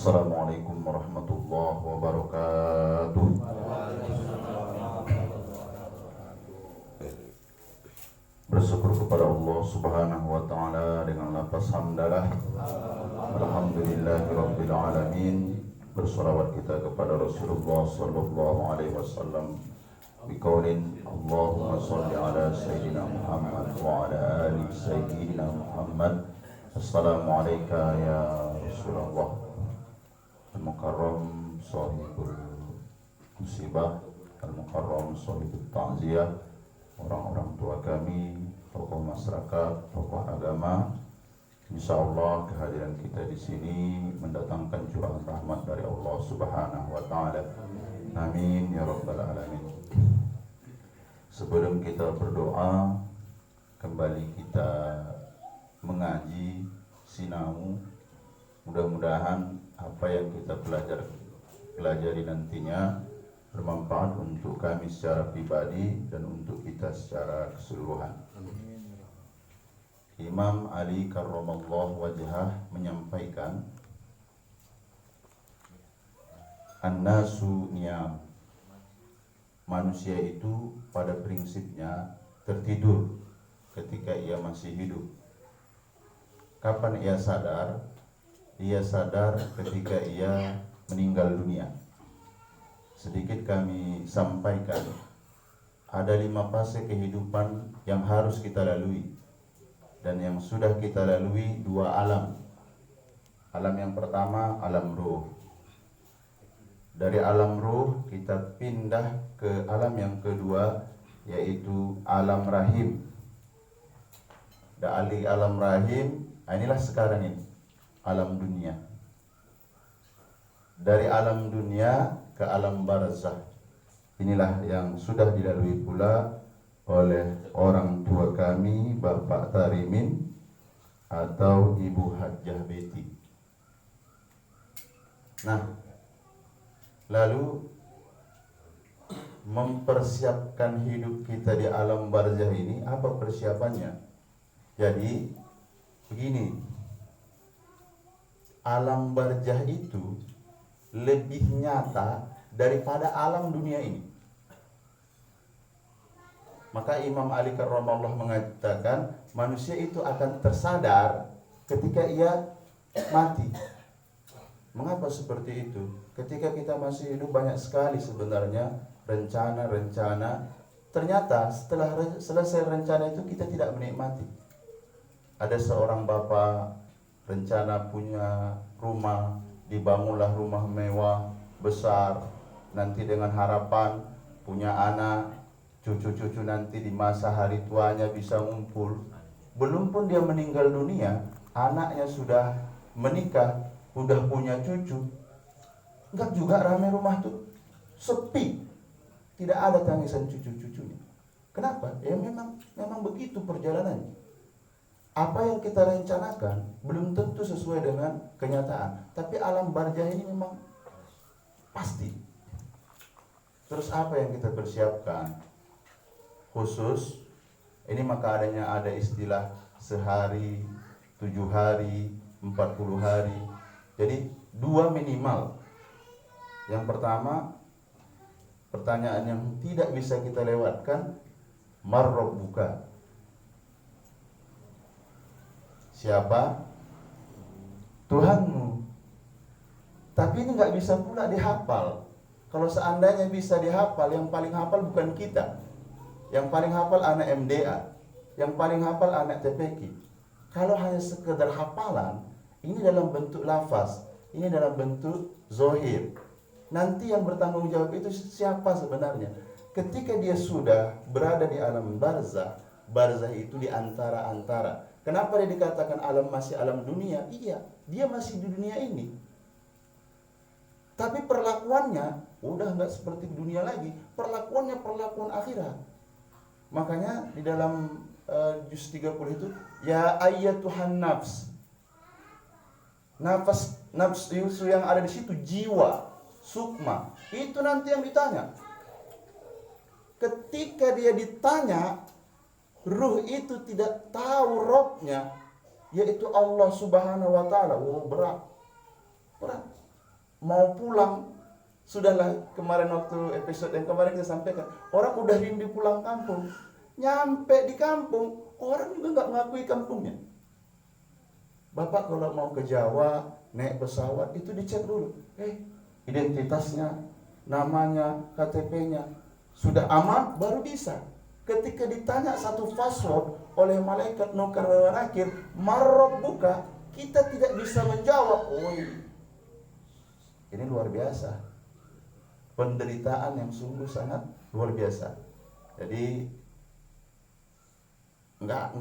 Assalamualaikum warahmatullahi wabarakatuh. Bersyukur kepada Allah Subhanahu wa taala dengan lafaz hamdalah. Alhamdulillahirabbil alamin. Bersolawat kita kepada Rasulullah sallallahu alaihi wasallam biqaulin Allahumma shalli ala sayyidina Muhammad wa ala ali sayyidina Muhammad. Assalamu alayka ya Rasulullah. Al-Mukarram sahibul musibah, Al-Mukarram sahibul ta'ziyah, orang-orang tua kami, tokoh masyarakat, tokoh agama. Insyaallah kehadiran kita di sini mendatangkan curahan rahmat dari Allah Subhanahu wa taala. Amin ya rabbal alamin. Sebelum kita berdoa, kembali kita mengaji sinau. Mudah-mudahan apa yang kita pelajari nantinya bermanfaat untuk kami secara pribadi dan untuk kita secara keseluruhan. Imam Ali karramallahu wajhah menyampaikan, An-nasu niyam, manusia itu pada prinsipnya tertidur ketika ia masih hidup. Kapan ia sadar? Ia sadar ketika ia meninggal dunia. Sedikit kami sampaikan, ada 5 fase kehidupan yang harus kita lalui, dan yang sudah kita lalui 2 alam. Alam yang pertama, alam ruh. Dari alam ruh kita pindah ke alam yang kedua, yaitu alam rahim. Dari alam rahim, inilah sekarang ini alam dunia. Dari alam dunia ke alam barzah. Inilah yang sudah dilalui pula oleh orang tua kami, Bapak Tarimin atau Ibu Hajjah Beti. Nah, lalu mempersiapkan hidup kita di alam barzah ini, apa persiapannya? Jadi begini, alam barzah itu lebih nyata daripada alam dunia ini. Maka Imam Ali karramallahu mengatakan, manusia itu akan tersadar ketika ia mati. Mengapa seperti itu? Ketika kita masih hidup banyak sekali sebenarnya rencana-rencana. Ternyata setelah selesai rencana itu kita tidak menikmati. Ada seorang bapak rencana punya rumah, dibangunlah rumah mewah besar, nanti dengan harapan punya anak, cucu-cucu nanti di masa hari tuanya bisa ngumpul. Belum pun dia meninggal dunia, anaknya sudah menikah, sudah punya cucu. Enggak juga ramai rumah tuh, sepi, tidak ada tangisan cucu-cucunya. Kenapa? Ya memang begitu perjalanannya. Apa yang kita rencanakan belum tentu sesuai dengan kenyataan. Tapi alam barzah ini memang pasti. Terus apa yang kita persiapkan? Khusus, ini maka ada istilah sehari, 7 hari, 40 hari. Jadi 2 minimal. Yang pertama, pertanyaan yang tidak bisa kita lewatkan, marrabbuka. Siapa? Tuhanmu. Tapi ini nggak bisa pula dihafal. Kalau seandainya bisa dihafal, yang paling hafal bukan kita. Yang paling hafal anak MDA. Yang paling hafal anak TPQ. Kalau hanya sekedar hafalan, ini dalam bentuk lafaz, ini dalam bentuk zohir. Nanti yang bertanggung jawab itu siapa sebenarnya? Ketika dia sudah berada di alam barzah, barzah itu di antara-antara. Kenapa dia dikatakan alam masih alam dunia? Iya, dia masih di dunia ini. Tapi perlakuannya udah nggak seperti dunia lagi. Perlakuannya perlakuan akhirat. Makanya di dalam juz 30 itu, ya ayyatuhan nafs. Nafs itu yang ada di situ, jiwa, sukma. Itu nanti yang ditanya. Ketika dia ditanya, ruh itu tidak tahu Robnya, yaitu Allah Subhanahu wa ta'ala. Berat. mau pulang. Sudahlah, kemarin waktu episode yang kemarin kita sampaikan, orang udah rindu pulang kampung. Nyampe di kampung, orang juga nggak mengakui kampungnya. Bapak kalau mau ke Jawa, naik pesawat, itu dicek dulu. Identitasnya, namanya, KTP-nya, sudah aman, baru bisa. Ketika ditanya satu password oleh malaikat nukar wa nakir, marrob buka, kita tidak bisa menjawab. Ini luar biasa. Penderitaan yang sungguh sangat luar biasa. Jadi nggak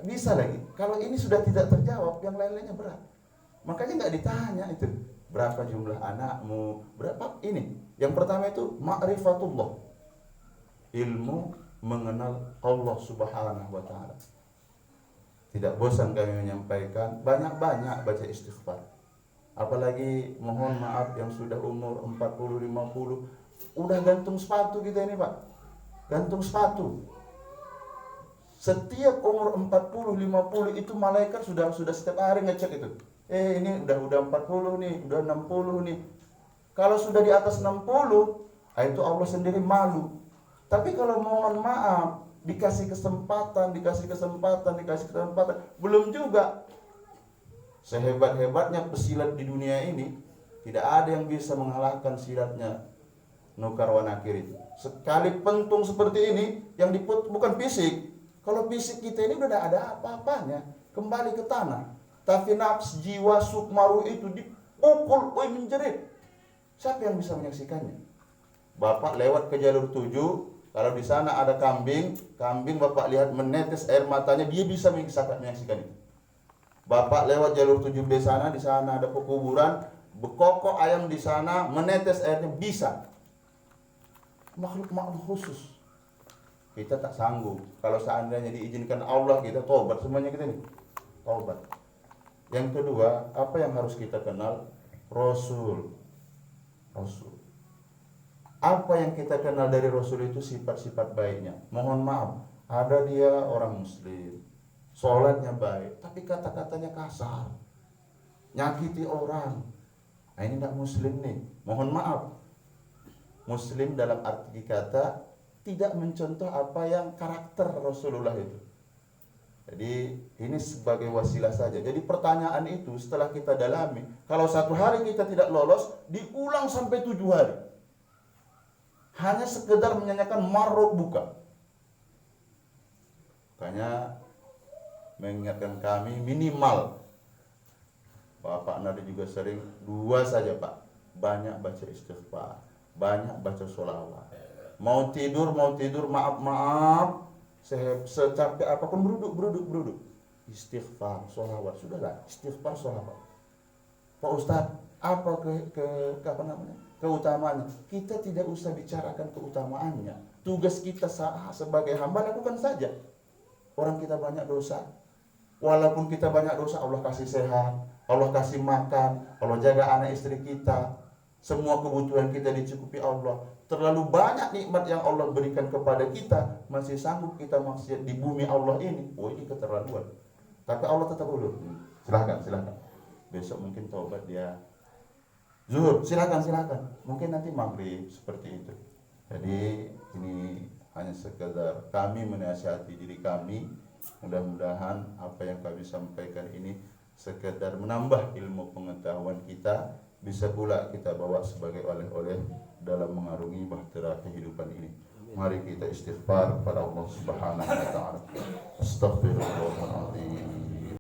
bisa lagi. Kalau ini sudah tidak terjawab, yang lain-lainnya berat. Makanya nggak ditanya itu berapa jumlah anakmu, berapa ini. Yang pertama itu ma'rifatullah, ilmu mengenal Allah Subhanahu wa taala. Tidak bosan kami menyampaikan, banyak-banyak baca istighfar. Apalagi mohon maaf yang sudah umur 40, 50, udah gantung sepatu kita ini Pak. Gantung sepatu. Setiap umur 40, 50 itu malaikat sudah setiap hari ngecek itu. Ini udah 40 nih, udah 60 nih. Kalau sudah di atas 60, itu Allah sendiri malu. Tapi kalau mohon maaf, dikasih kesempatan, belum juga. Sehebat-hebatnya pesilat di dunia ini, tidak ada yang bisa mengalahkan silatnya nukar wa nakir itu. Sekali pentung seperti ini, yang diput bukan fisik. Kalau fisik kita ini udah ada apa-apanya, kembali ke tanah. Tapi nafs, jiwa, sukmaru itu dipukul, menjerit. Siapa yang bisa menyaksikannya? Bapak lewat ke jalur 7, kalau di sana ada kambing Bapak lihat menetes air matanya, dia bisa menyaksikan itu. Bapak lewat jalur 7B sana, di sana ada pekuburan, bekokok ayam di sana, menetes airnya, bisa. Makhluk khusus. Kita tak sanggup. Kalau seandainya diizinkan Allah, kita tobat semuanya kita ini. Tobat. Yang kedua, apa yang harus kita kenal? Rasul. Apa yang kita kenal dari Rasul itu sifat-sifat baiknya. Mohon maaf, ada dia orang muslim, sholatnya baik, tapi kata-katanya kasar, nyakiti orang. Nah ini tidak muslim nih. Mohon maaf, muslim dalam arti kata tidak mencontoh apa yang karakter Rasulullah itu. Jadi ini sebagai wasilah saja. Jadi pertanyaan itu setelah kita dalami, kalau satu hari kita tidak lolos, diulang sampai 7 hari. Hanya sekedar menyanyikan marrok buka. Makanya mengingatkan kami minimal, Bapak Nadi juga sering 2 saja Pak, banyak baca istighfar, banyak baca sholawat. Mau tidur maaf, secapek apapun beruduk, istighfar, sholawat, sudahlah, istighfar, sholawat. Pak Ustadz, apa keutamaannya? Kita tidak usah bicarakan keutamaannya. Tugas kita sebagai hamba lakukan saja. Orang kita banyak dosa, walaupun kita banyak dosa, Allah kasih sehat, Allah kasih makan, Allah jaga anak istri kita, semua kebutuhan kita dicukupi Allah. Terlalu banyak nikmat yang Allah berikan kepada kita, masih sanggup kita maksiat di bumi Allah ini. Ini keterlaluan. Tapi Allah tetap ulur. Silakan. Besok mungkin taubat dia. Zuhur, silakan. Mungkin nanti maghrib, seperti itu. Jadi ini hanya sekedar kami menasihati diri kami. Mudah-mudahan apa yang kami sampaikan ini sekedar menambah ilmu pengetahuan kita, bisa pula kita bawa sebagai oleh-oleh dalam mengarungi bahtera kehidupan ini. Mari kita istighfar kepada Allah Subhanahu wa taala. Astaghfirullahaladzim.